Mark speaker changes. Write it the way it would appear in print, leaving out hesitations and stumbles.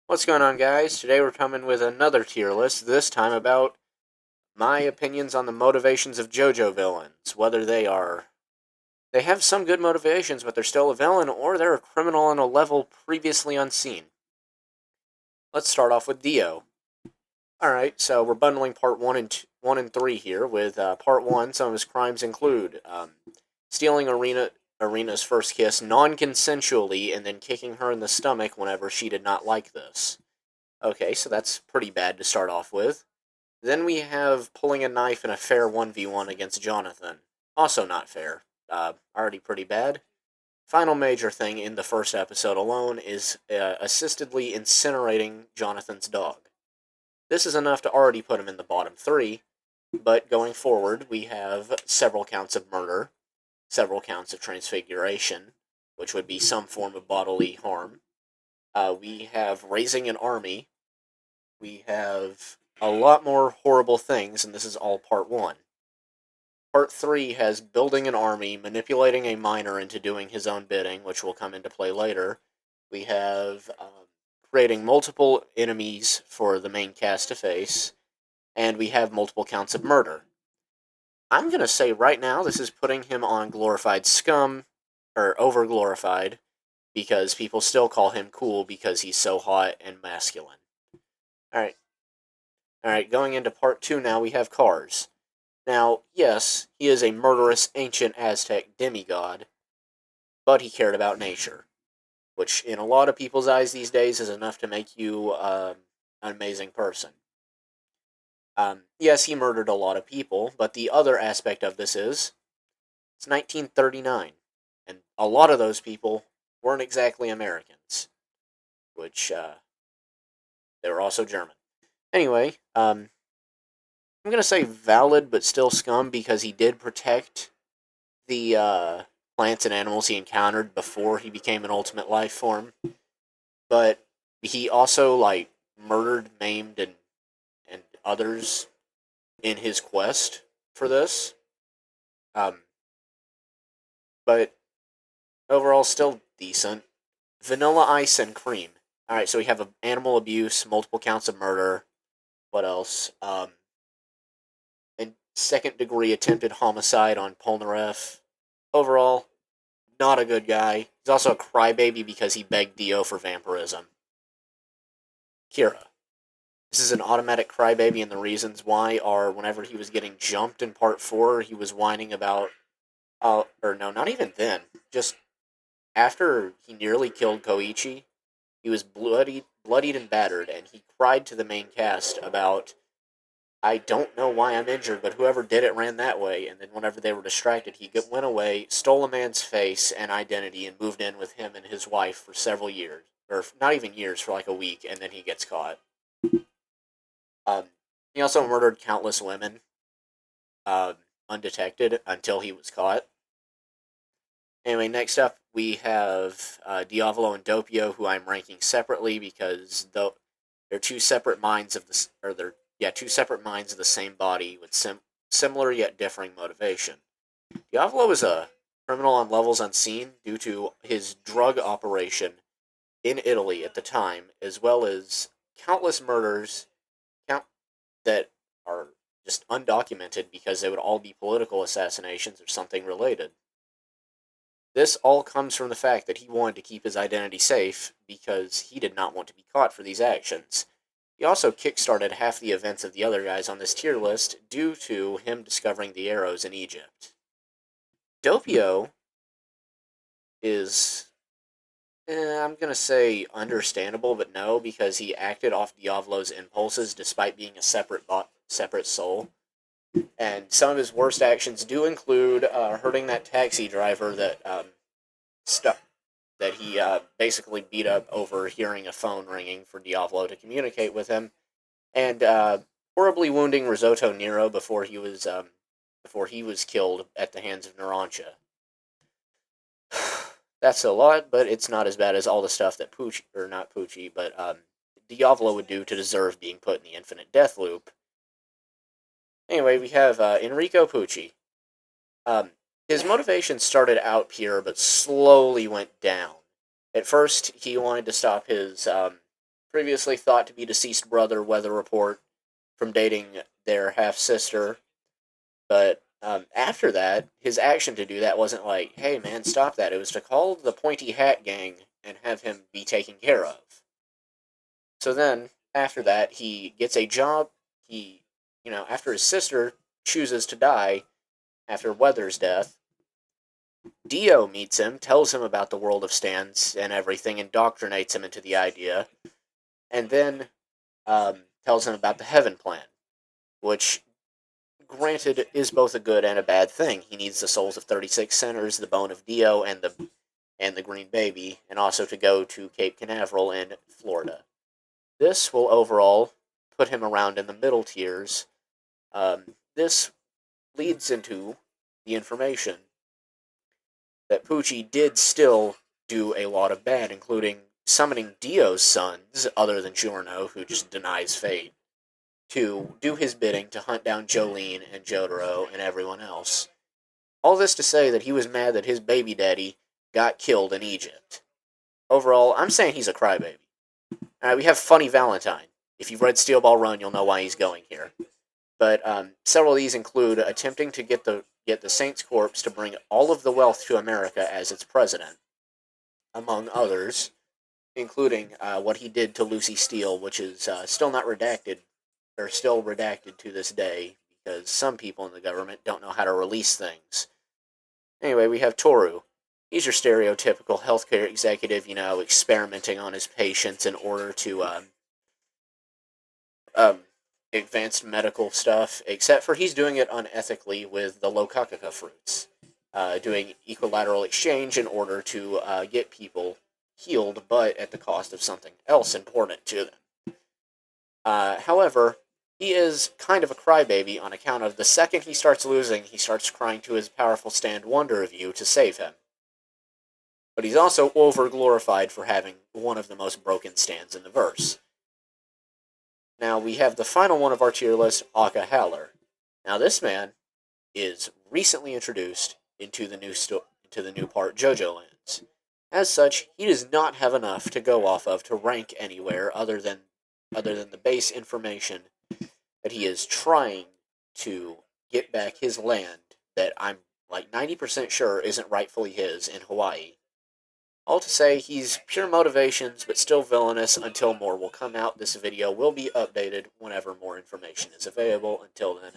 Speaker 1: What's going on, guys? Today we're coming with another tier list, this time about my opinions on the motivations of Jojo villains. Whether they have some good motivations, but they're still a villain, or they're a criminal on a level previously unseen. Let's start off with Dio. Alright, so we're bundling part 1 and 3 here, with part 1, some of his crimes include stealing Arena's first kiss non-consensually, and then kicking her in the stomach whenever she did not like this. Okay, so that's pretty bad to start off with. Then we have pulling a knife in a fair 1v1 against Jonathan. Also not fair. Already pretty bad. Final major thing in the first episode alone is assistedly incinerating Jonathan's dog. This is enough to already put him in the bottom 3, but going forward, we have several counts of murder, several counts of transfiguration, which would be some form of bodily harm. We have raising an army. We have a lot more horrible things, and this is all part 1. Part 3 has building an army, manipulating a minor into doing his own bidding, which will come into play later. We have creating multiple enemies for the main cast to face, and we have multiple counts of murder. I'm going to say right now this is putting him on glorified scum, or over-glorified, because people still call him cool because he's so hot and masculine. Alright. Alright, going into part 2 now, we have cars. Now, yes, he is a murderous ancient Aztec demigod, but he cared about nature, which in a lot of people's eyes these days is enough to make you an amazing person. Yes, he murdered a lot of people, but the other aspect of this is, it's 1939, and a lot of those people weren't exactly Americans, which, they were also German. Anyway, I'm going to say valid but still scum because he did protect the plants and animals he encountered before he became an ultimate life form. But he also, like, murdered, maimed, and others in his quest for this. But overall, still decent. Vanilla Ice and Cream. Alright, so we have animal abuse, multiple counts of murder. What else? And second-degree attempted homicide on Polnareff. Overall, not a good guy. He's also a crybaby because he begged Dio for vampirism. Kira. This is an automatic crybaby, and the reasons why are whenever he was getting jumped in part 4, he was whining about. Or no, not even then. Just after he nearly killed Koichi, he was bloodied and battered, and he cried to the main cast about, I don't know why I'm injured, but whoever did it ran that way. And then whenever they were distracted, he went away, stole a man's face and identity, and moved in with him and his wife for several years. Or not even years, for like a week, and then he gets caught. He also murdered countless women, undetected, until he was caught. Anyway, next up, we have Diavolo and Doppio, who I'm ranking separately because they're two separate minds of two separate minds of the same body with similar yet differing motivation. Diavolo is a criminal on levels unseen due to his drug operation in Italy at the time, as well as countless murders that are just undocumented because they would all be political assassinations or something related. This all comes from the fact that he wanted to keep his identity safe because he did not want to be caught for these actions. He also kickstarted half the events of the other guys on this tier list due to him discovering the arrows in Egypt. Doppio is, I'm going to say understandable, but no, because he acted off Diavolo's impulses despite being a separate soul. And some of his worst actions do include hurting that taxi driver that he basically beat up over hearing a phone ringing for Diavolo to communicate with him, and horribly wounding Risotto Nero before he was killed at the hands of Narancha. That's a lot, but it's not as bad as all the stuff that Diavolo would do to deserve being put in the infinite death loop. Anyway, we have Enrico Pucci. His motivation started out pure, but slowly went down. At first, he wanted to stop his previously thought to be deceased brother Weather Report from dating their half-sister, but after that, his action to do that wasn't like, hey man, stop that. It was to call the Pointy Hat Gang and have him be taken care of. So then, after that, he gets a job. After his sister chooses to die after Weather's death, Dio meets him, tells him about the world of stands and everything, indoctrinates him into the idea, and then tells him about the heaven plan, which, granted, is both a good and a bad thing. He needs the souls of 36 sinners, the bone of Dio, and the green baby, and also to go to Cape Canaveral in Florida. This will overall put him around in the middle tiers. This leads into the information that Poochie did still do a lot of bad, including summoning Dio's sons, other than Giorno, who just denies fate, to do his bidding to hunt down Jolene and Jotaro and everyone else. All this to say that he was mad that his baby daddy got killed in Egypt. Overall, I'm saying he's a crybaby. We have Funny Valentine. If you've read Steel Ball Run, you'll know why he's going here. But several of these include attempting to get the Saints Corps to bring all of the wealth to America as its president, among others, including what he did to Lucy Steele, which is still not redacted, or still redacted to this day, because some people in the government don't know how to release things. Anyway, we have Toru. He's your stereotypical healthcare executive, experimenting on his patients in order to advanced medical stuff, except for he's doing it unethically with the Lokakaka fruits, doing equilateral exchange in order to get people healed, but at the cost of something else important to them. However, he is kind of a crybaby on account of the second he starts losing, he starts crying to his powerful stand Wonder of You to save him. But he's also over-glorified for having one of the most broken stands in the verse. Now, we have the final one of our tier list, Akka Haller. Now, this man is recently introduced into the new part, Jojo Lands. As such, he does not have enough to go off of to rank anywhere other than the base information that he is trying to get back his land that I'm like 90% sure isn't rightfully his in Hawaii. All to say, he's pure motivations, but still villainous until more will come out. This video will be updated whenever more information is available. Until then,